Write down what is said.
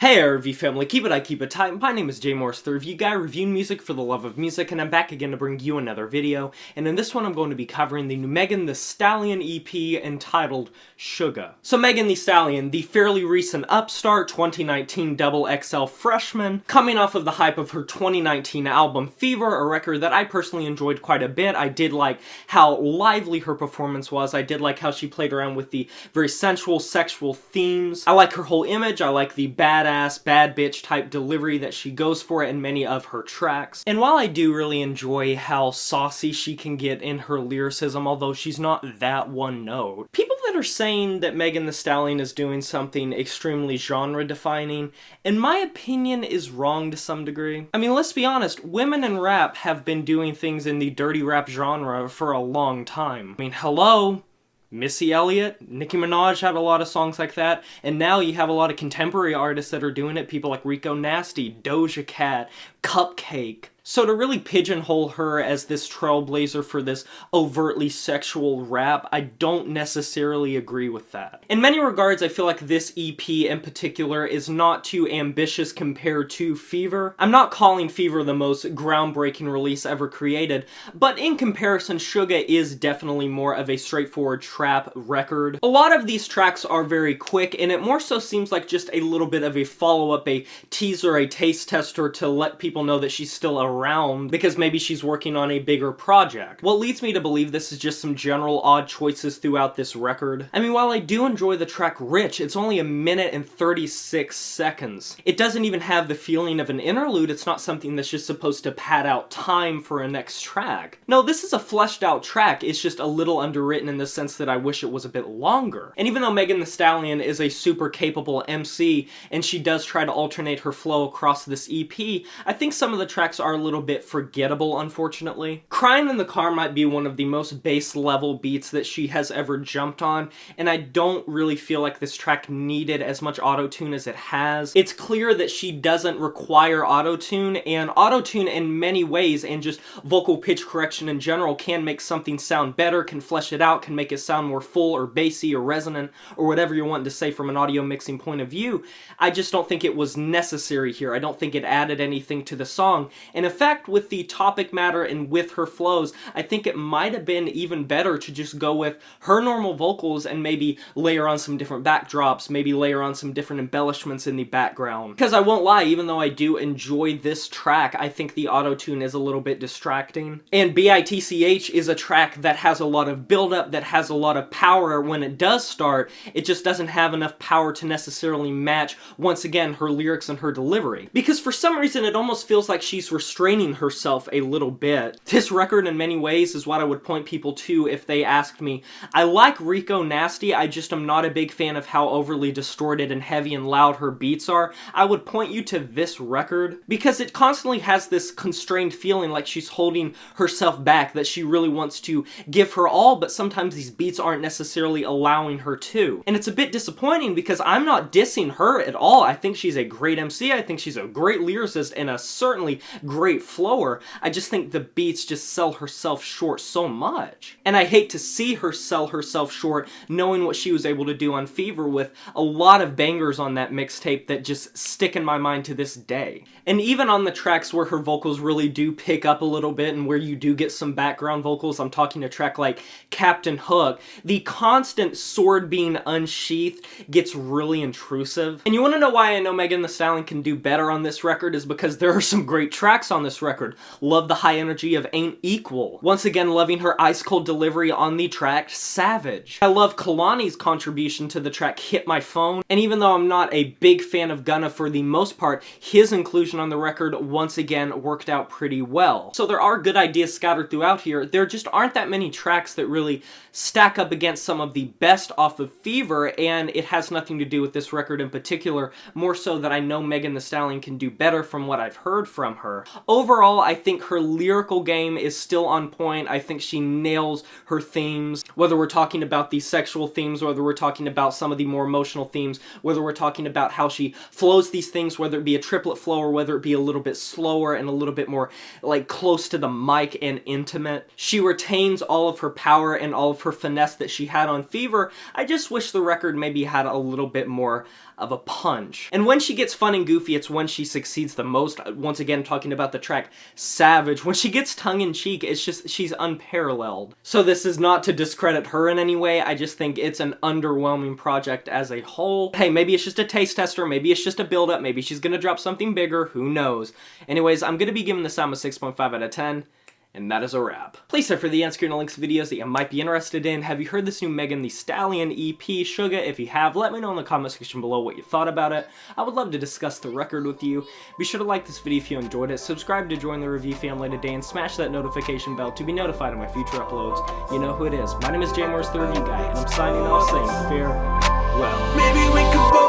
Hey RV family, keep it tight. My name is Jay Morris, the review guy reviewing music for the love of music, and I'm back again to bring you another video. And in this one I'm going to be covering the new Megan Thee Stallion EP entitled Suga. So Megan Thee Stallion, the fairly recent upstart 2019 XXL Freshman, coming off of the hype of her 2019 album Fever, a record that I personally enjoyed quite a bit. I did like how lively her performance was. I did like how she played around with the very sensual, sexual themes. I like her whole image. I like the badass, bad bitch type delivery that she goes for in many of her tracks. And while I do really enjoy how saucy she can get in her lyricism, although she's not that one note, people that are saying that Megan Thee Stallion is doing something extremely genre defining, in my opinion, is wrong to some degree. I mean, let's be honest, women in rap have been doing things in the dirty rap genre for a long time. I mean, hello? Missy Elliott, Nicki Minaj had a lot of songs like that, and now you have a lot of contemporary artists that are doing it, people like Rico Nasty, Doja Cat, Cupcake. So to really pigeonhole her as this trailblazer for this overtly sexual rap, I don't necessarily agree with that. In many regards, I feel like this EP in particular is not too ambitious compared to Fever. I'm not calling Fever the most groundbreaking release ever created, but in comparison, Suga is definitely more of a straightforward trap record. A lot of these tracks are very quick, and it more so seems like just a little bit of a follow-up, a teaser, a taste tester to let people know that she's still around because maybe she's working on a bigger project. What leads me to believe this is just some general odd choices throughout this record. I mean, while I do enjoy the track Rich, it's only 1 and 36 seconds. It doesn't even have the feeling of an interlude. It's not something that's just supposed to pad out time for a next track. No, this is a fleshed out track. It's just a little underwritten in the sense that I wish it was a bit longer. And even though Megan Thee Stallion is a super capable MC and she does try to alternate her flow across this EP, I think some of the tracks are a little bit forgettable, unfortunately. Crying in the Car might be one of the most base level beats that she has ever jumped on, and I don't really feel like this track needed as much auto-tune as it has. It's clear that she doesn't require auto-tune, and auto-tune in many ways, and just vocal pitch correction in general, can make something sound better, can flesh it out, can make it sound more full or bassy or resonant, or whatever you're wanting to say from an audio mixing point of view. I just don't think it was necessary here. I don't think it added anything to the song, and in fact, with the topic matter and with her flows, I think it might have been even better to just go with her normal vocals and maybe layer on some different backdrops, maybe layer on some different embellishments in the background. Because I won't lie, even though I do enjoy this track, I think the auto-tune is a little bit distracting. And BITCH is a track that has a lot of build-up, that has a lot of power when it does start. It just doesn't have enough power to necessarily match, once again, her lyrics and her delivery. Because for some reason, it almost feels like she's restraining herself a little bit. This record in many ways is what I would point people to if they asked me. I like Rico Nasty, I just am not a big fan of how overly distorted and heavy and loud her beats are. I would point you to this record because it constantly has this constrained feeling like she's holding herself back, that she really wants to give her all, but sometimes these beats aren't necessarily allowing her to. And it's a bit disappointing because I'm not dissing her at all. I think she's a great MC, I think she's a great lyricist, and a certainly great flower. I just think the beats just sell herself short so much. And I hate to see her sell herself short knowing what she was able to do on Fever with a lot of bangers on that mixtape that just stick in my mind to this day. And even on the tracks where her vocals really do pick up a little bit and where you do get some background vocals, I'm talking a track like Captain Hook, the constant sword being unsheathed gets really intrusive. And you want to know why I know Megan Thee Stallion can do better on this record is because there are some great tracks on this record. Love the high energy of Ain't Equal. Once again, loving her ice cold delivery on the track Savage. I love Kalani's contribution to the track Hit My Phone, and even though I'm not a big fan of Gunna for the most part, his inclusion on the record once again worked out pretty well. So there are good ideas scattered throughout here. There just aren't that many tracks that really stack up against some of the best off of Fever, and it has nothing to do with this record in particular, more so that I know Megan Thee Stallion can do better from what I've heard from her. Overall, I think her lyrical game is still on point. I think she nails her themes, whether we're talking about the sexual themes, whether we're talking about some of the more emotional themes, whether we're talking about how she flows these things, whether it be a triplet flow or whether it be a little bit slower and a little bit more like close to the mic and intimate. She retains all of her power and all of her finesse that she had on Fever. I just wish the record maybe had a little bit more of a punch. And when she gets fun and goofy, it's when she succeeds the most. Once again, talking about the track Savage, when she gets tongue-in-cheek, it's just, she's unparalleled. So this is not to discredit her in any way, I just think it's an underwhelming project as a whole. Hey, maybe it's just a taste tester, maybe it's just a build-up, maybe she's gonna drop something bigger, who knows. Anyways, I'm gonna be giving this album a 6.5 out of 10. And that is a wrap. Please check for the on-screen links to videos that you might be interested in. Have you heard this new Megan Thee Stallion EP, Suga? If you have, let me know in the comment section below what you thought about it. I would love to discuss the record with you. Be sure to like this video if you enjoyed it, subscribe to join the review family today, and smash that notification bell to be notified of my future uploads. You know who it is. My name is J Morris, the Review Guy, and I'm signing off saying farewell. Maybe we could